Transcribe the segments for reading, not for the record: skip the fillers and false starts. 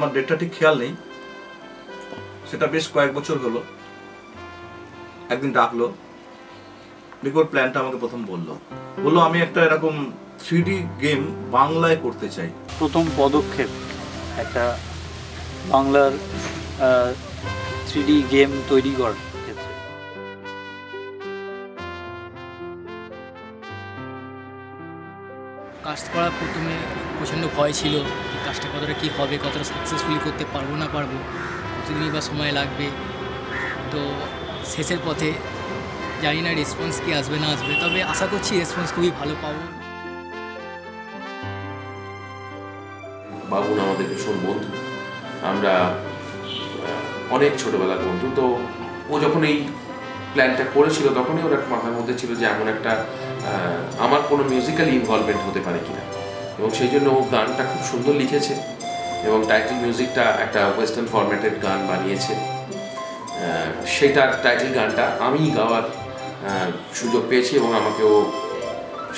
আমার ডেটটা ঠিক খেয়াল নেই, সেটা বেশ কয়েক বছর হলো। একদিন ডাকলো, বিকোর প্ল্যানটা আমাকে প্রথম বললো আমি একটা এরকম 3D গেম বাংলায় করতে চাই। প্রথম পদক্ষেপ একটা বাংলার 3D গেম তৈরি করার ক্ষেত্রে। কাজ করার প্রথমে প্রচণ্ড ভয় ছিল, কাজটা কতটা কী হবে, কতটা সাকসেসফুলি করতে পারবো না পারবো, কতদিনই বা সময় লাগবে। তো শেষের পথে জানি না রেসপন্স কি আসবে না আসবে, তবে আশা করছি রেসপন্স খুবই ভালো পাবো। বাবুন আমাদের ভীষণ বন্ধু, আমরা অনেক ছোটবেলার বন্ধু। তো ও যখন এই প্ল্যানটা করেছিল তখনই ওর মাথার মধ্যে ছিল যে এমন একটা আমার কোনো মিউজিক্যাল ইনভলভমেন্ট হতে পারে কিনা, এবং সেই জন্য ও গানটা খুব সুন্দর লিখেছে এবং টাইটেল মিউজিকটা একটা ওয়েস্টার্ন ফরম্যাটেড গান বানিয়েছে। সেটার টাইটেল গানটা আমি গাওয়ার সুযোগ পেয়েছি এবং আমাকেও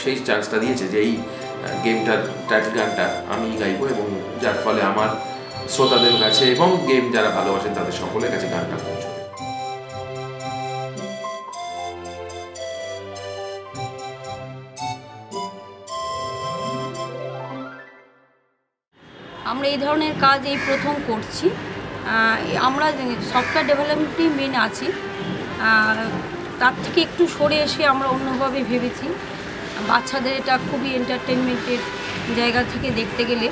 সেই চান্সটা দিয়েছে যে এই গেমটার টাইটেল গানটা আমি গাইবো, এবং যার ফলে আমার শ্রোতাদের কাছে এবং গেম যারা ভালোবাসেন তাদের সকলের কাছে গানটা পৌঁছবে। আমরা এই ধরনের কাজ এই প্রথম করছি। আমরা সফটওয়্যার ডেভেলপমেন্টই মেন আছি, তার থেকে একটু সরে এসে আমরা অন্যভাবে ভেবেছি। বাচ্চাদের এটা খুবই এন্টারটেনমেন্টের জায়গা থেকে দেখতে গেলে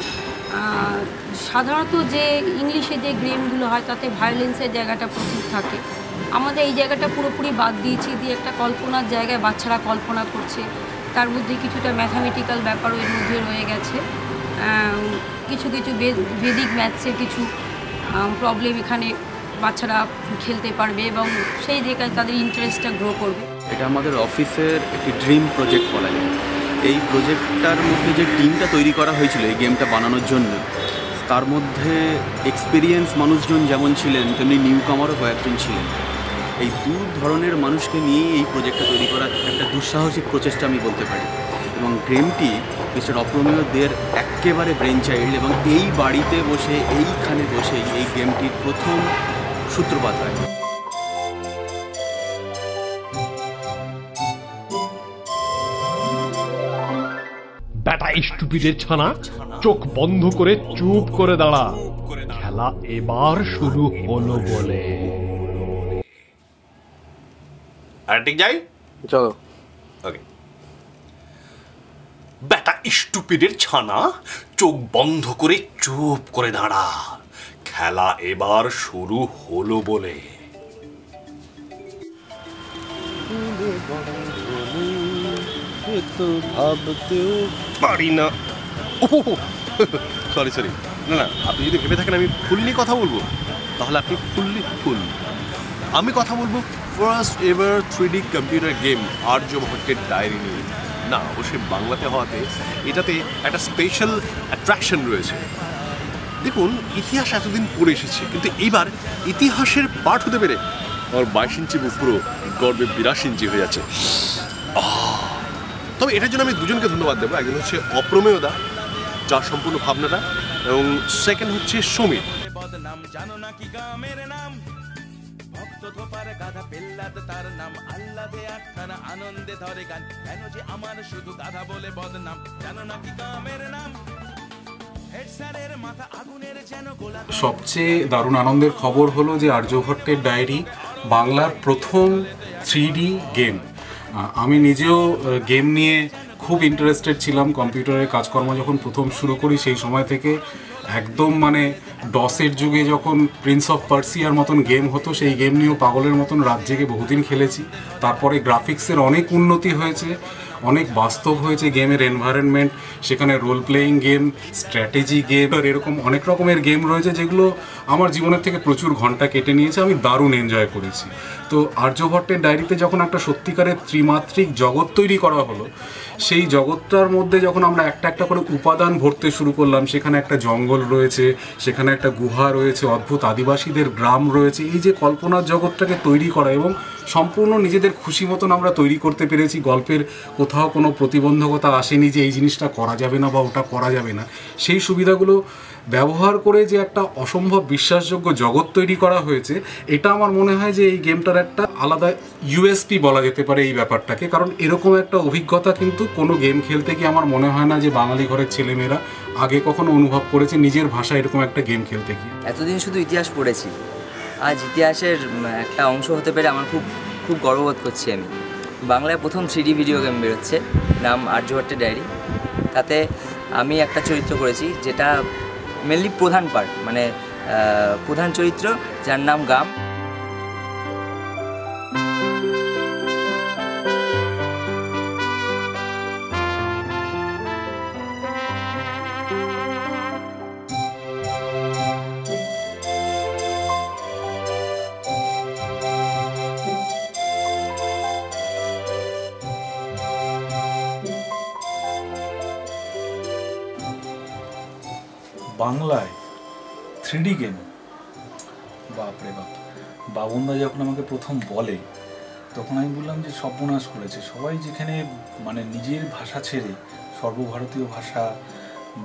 সাধারণত যে ইংলিশে যে গেমগুলো হয় তাতে ভায়োলেন্সের জায়গাটা প্রচুর থাকে। আমাদের এই জায়গাটা পুরোপুরি বাদ দিয়েছি, দিয়ে একটা কল্পনার জায়গায় বাচ্চারা কল্পনা করছে, তার মধ্যে কিছুটা ম্যাথামেটিক্যাল ব্যাপারও এর মধ্যে রয়ে গেছে। কিছু কিছু বেদিক ম্যাথসের কিছু প্রবলেম এখানে বাচ্চারা খেলতে পারবে এবং সেই জায়গায় তাদের ইন্টারেস্টটা গ্রো করবে। এটা আমাদের অফিসের একটি ড্রিম প্রজেক্ট বলা যায়। এই প্রজেক্টটার মধ্যে যে টিমটা তৈরি করা হয়েছিল এই গেমটা বানানোর জন্য, তার মধ্যে এক্সপিরিয়েন্স মানুষজন যেমন ছিলেন তেমনি নিউ কামারও কয়েকজন ছিলেন। এই দু ধরনের মানুষকে নিয়ে এই প্রজেক্টটা তৈরি করার একটা দুঃসাহসিক প্রচেষ্টা আমি বলতে পারি। এবং গেমটি মিস্টার অপ্রমেয় দের একেবারে ব্রেন চাইল্ড, এবং এই বাড়িতে বসে এইখানে বসেই এই গেমটির প্রথম সূত্রপাত হয়। ব্যাটা স্টুপিডের ছানা, চোখ বন্ধ করে চুপ করে দাঁড়া, খেলা এবার শুরু হলো বলে। আর ঠিক যাই, চলো। ওকে। ব্যাটা স্টুপিডের ছানা, চোখ বন্ধ করে চুপ করে দাঁড়া, খেলা এবার শুরু হলো বলে। ভাবতেও পারি না। সরি সরি, না না, আপনি যদি ভেবে থাকেন আমি ফুল নিয়ে কথা বলবো তাহলে আপনি ফুললি ফুল। আমি কথা বলবো first ever 3D computer game আর্যভট্টের ডায়েরি নিয়ে। না, অবশ্যই বাংলাতে হওয়াতে এটাতে একটা স্পেশাল অ্যাট্রাকশন রয়েছে। দেখুন, ইতিহাস এতদিন পড়ে এসেছে, কিন্তু এইবার ইতিহাসের পাঠ হতে পেরে আমার 22 ইঞ্চি বুক পুরো গর্বে 82 ইঞ্চি হয়ে যাচ্ছে। তবে এটার জন্য আমি দুজনকে ধন্যবাদ দেবো। একজন হচ্ছে অপ্রমেয় দা, যার সম্পূর্ণ ভাবনাটা, এবং সেকেন্ড হচ্ছে সমীর। জানো না কি গ্রামের নাম, ভক্ত ধোপার গাধা পেল্লাদ তার নাম, আল্লাদে আটখানা আনন্দে ধরে গান, কেন যে আমার শুধু গাধা বলে বদনাম, জানো না কি গ্রামের নাম। সবচেয়ে দারুণ আনন্দের খবর হলো যে আর্যভট্টের ডায়েরি বাংলার প্রথম 3D গেম। আমি নিজেও গেম নিয়ে খুব ইন্টারেস্টেড ছিলাম। কম্পিউটারের কাজকর্ম যখন প্রথম শুরু করি সেই সময় থেকে একদম মানে ডসের যুগে যখন প্রিন্স অফ পার্সিয়ার মতন গেম হতো সেই গেম নিয়েও পাগলের মতন রাত জেগে বহুদিন খেলেছি। তারপরে গ্রাফিক্সের অনেক উন্নতি হয়েছে, অনেক বাস্তব হয়েছে গেমের এনভায়রনমেন্ট, সেখানে role playing game, strategy game, আর এরকম অনেক রকমের গেম রয়েছে যেগুলো আমার জীবনের থেকে প্রচুর ঘন্টা কেটে নিয়েছে, আমি দারুণ এনজয় করেছি। তো আর্যভট্টের ডায়েরিতে যখন একটা সত্যিকারের ত্রিমাত্রিক জগৎ তৈরি করা হলো, সেই জগৎটার মধ্যে যখন আমরা একটা একটা করে উপাদান ভরতে শুরু করলাম, সেখানে একটা জঙ্গল রয়েছে, সেখানে একটা গুহা রয়েছে, অদ্ভুত আদিবাসীদের গ্রাম রয়েছে, এই যে কল্পনার জগৎটাকে তৈরি করা এবং সম্পূর্ণ নিজেদের খুশি মতন আমরা তৈরি করতে পেরেছি। গল্পের কোথাও কোনো প্রতিবন্ধকতা আসেনি যে এই জিনিসটা করা যাবে না বা ওটা করা যাবে না। সেই সুবিধাগুলো ব্যবহার করে যে একটা অসম্ভব বিশ্বাসযোগ্য জগৎ তৈরি করা হয়েছে, এটা আমার মনে হয় যে এই গেমটার একটা আলাদা ইউএসপি বলা যেতে পারে এই ব্যাপারটাকে। কারণ এরকম একটা অভিজ্ঞতা কিন্তু কোনো গেম খেলতে গিয়ে আমার মনে হয় না যে বাঙালি ঘরের ছেলেমেয়েরা আগে কখনো অনুভব করেছে নিজের ভাষায় এরকম একটা গেম খেলতে গিয়ে। এতদিন শুধু ইতিহাস পড়েছি, আজ ইতিহাসের একটা অংশ হতে পেরে আমার খুব গর্ববোধ করছি। আমি বাংলায় প্রথম 3D ভিডিও গেম বেরোচ্ছে, নাম আর্যভট্টের ডায়েরি। তাতে আমি একটা চরিত্র করেছি, যেটা মেনলি প্রধান পার্ট, মানে প্রধান চরিত্র, যার নাম গাম। বাংলায় 3D গেম, বাপরে বাপ। বাবনদা যখন আমাকে প্রথম বলে তখন আমি বললাম যে সর্বনাশ করেছে। সবাই যেখানে মানে নিজের ভাষা ছেড়ে সর্বভারতীয় ভাষা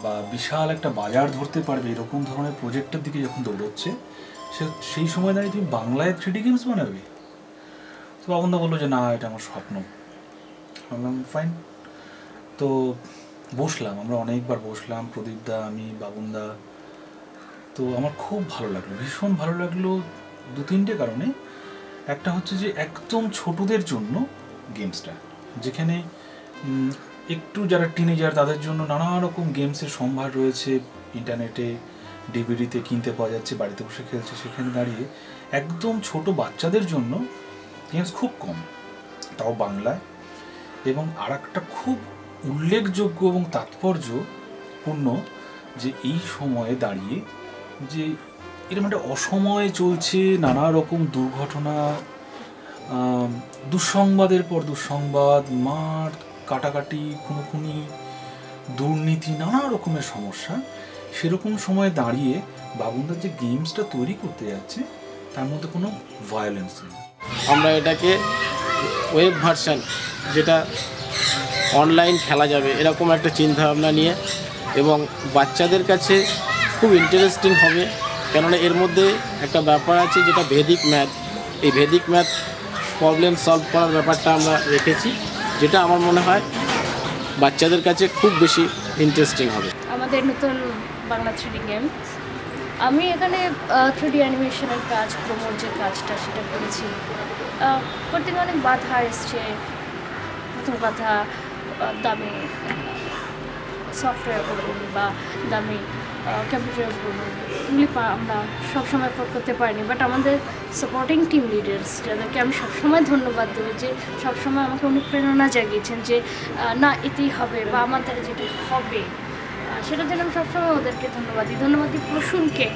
বা বিশাল একটা বাজার ধরতে পারবে এরকম ধরনের প্রজেক্টের দিকে যখন দৌড়চ্ছে, সেই সময় দাঁড়িয়ে তুমি বাংলায় 3D গেমস বানাবে। তো বাবনদা বললো যে না, এটা আমার স্বপ্ন। বললাম ফাইন। তো বসলাম, আমরা অনেকবার বসলাম, প্রদীপদা, আমি, বাবনদা। তো আমার খুব ভালো লাগলো, ভীষণ ভালো লাগলো 2-3টে কারণে। একটা হচ্ছে যে একদম ছোটদের জন্য গেমসটা, যেখানে একটু যারা টিনেজার তাদের জন্য নানা রকম গেমসের সম্ভার রয়েছে, ইন্টারনেটে ডিভিডিতে কিনতে পাওয়া যাচ্ছে, বাড়িতে বসে খেলছে। সেখানে দাঁড়িয়ে একদম ছোট বাচ্চাদের জন্য গেমস খুব কম, তাও বাংলায়। এবং আর একটা খুব উল্লেখযোগ্য এবং তাৎপর্যপূর্ণ যে এই সময়ে দাঁড়িয়ে যে এরকম একটা অসময়ে চলছে, নানা রকম দুর্ঘটনা, দুঃসংবাদের পর দুঃসংবাদ, মার কাটাকাটি, খুনোখুনি, দুর্নীতি, নানা রকমের সমস্যা। সেরকম সময়ে দাঁড়িয়ে বাবনদার যে গেমসটা তৈরি করতে যাচ্ছে তার মধ্যে কোনো ভায়োলেন্স নেই। আমরা এটাকে ওয়েব ভার্সন, যেটা অনলাইন খেলা যাবে, এরকম একটা চিন্তাভাবনা নিয়ে, এবং বাচ্চাদের কাছে খুব ইন্টারেস্টিং হবে। কেননা এর মধ্যে একটা ব্যাপার আছে যেটা ভেদিক ম্যাথ। এই ভেদিক ম্যাথ প্রবলেম সলভ করার ব্যাপারটা আমরা রেখেছি, যেটা আমার মনে হয় বাচ্চাদের কাছে খুব বেশি ইন্টারেস্টিং হবে। আমাদের নতুন বাংলা 3D গেম, আমি এখানে 3D অ্যানিমেশনের কাজ, প্রমোর যে কাজটা সেটা করেছি। করতে গিয়ে অনেক বাধা এসছে। প্রথম কথা, দামি সফটওয়্যার বলুন বা দামি কম্পিউটার বলুন, এগুলি আমরা সবসময় অ্যাফোর্ড করতে পারিনি। বাট আমাদের সাপোর্টিং টিম লিডার্স, যাদেরকে আমি সবসময় ধন্যবাদ দেবো, যে সবসময় আমাকে অনুপ্রেরণা জাগিয়েছেন যে না, এতেই হবে বা আমাদের যেটা হবে, সেটার জন্য আমি সবসময় ওদেরকে ধন্যবাদ দিই। ধন্যবাদ দিই প্রসূনকে,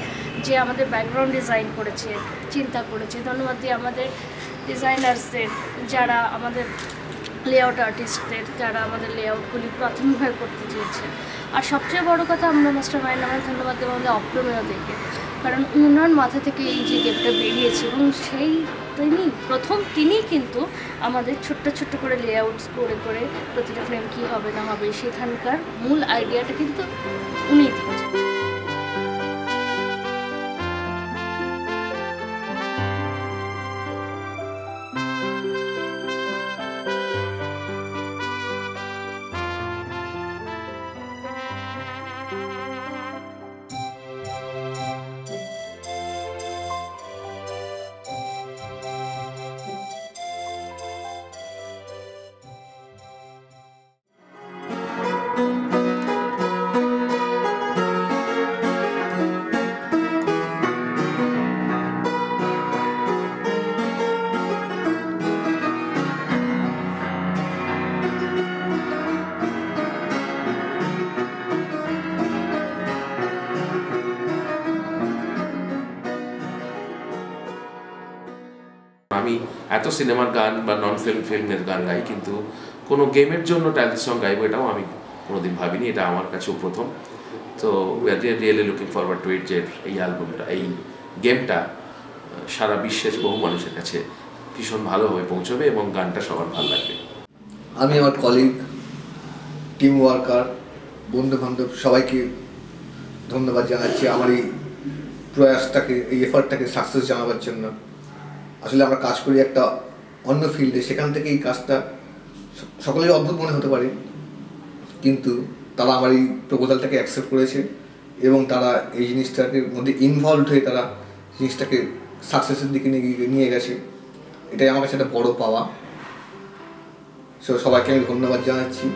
যে আমাদের ব্যাকগ্রাউন্ড ডিজাইন করেছে, চিন্তা করেছে। ধন্যবাদ দিই আমাদের ডিজাইনার্সদের, যারা আমাদের লেআউট আর্টিস্টদের, যারা আমাদের লেআউটগুলি প্রাথমিকভাবে করতে চেয়েছে। আর সবচেয়ে বড় কথা, আমরা মাস্টার মাইন্ড, আমরা ধন্যবাদ দেবো আমাদের অপ্রমেয়দেরকে, কারণ ওনার মাথা থেকে এই যে গেমটা বেরিয়েছে, এবং তিনি কিন্তু আমাদের ছোট্ট ছোট্ট করে লেআউটস করে করে প্রতিটা ফ্রেম কী হবে না হবে সেখানকার মূল আইডিয়াটা কিন্তু উনি দিয়েছেন। আমি এত সিনেমার গান বা নন ফিল্মের গান গাই, কিন্তু কোনো গেমের জন্য টাইটেল সং গাইবো এটাও আমি কোনোদিন ভাবিনি। এটা আমার কাছেও প্রথম। তো we are really looking forward to it, যে এই অ্যালবামটা, এই গেমটা সারা বিশ্বের বহু মানুষের কাছে ভীষণ ভালোভাবে পৌঁছবে এবং গানটা সবার ভালো লাগবে। আমি আমার কলিগ, টিম ওয়ার্কার, বন্ধু বান্ধব সবাইকে ধন্যবাদ জানাচ্ছি আমার এই প্রয়াসটাকে, এই এফার্টটাকে সাকসেস জানাবার জন্য। আসলে আমরা কাজ করি একটা অন্য ফিল্ডে, সেখান থেকে এই কাজটা সকলেই অদ্ভুত মনে হতে পারে, কিন্তু তারা আমার এই প্রপোজালটাকে অ্যাকসেপ্ট করেছে এবং তারা এই জিনিসটাকে মধ্যে ইনভলভড হয়ে তারা জিনিসটাকে সাকসেসের দিকে নিয়ে গেছে। এটাই আমার কাছে একটা বড় পাওয়া। সবাইকে আমি ধন্যবাদ জানাচ্ছি।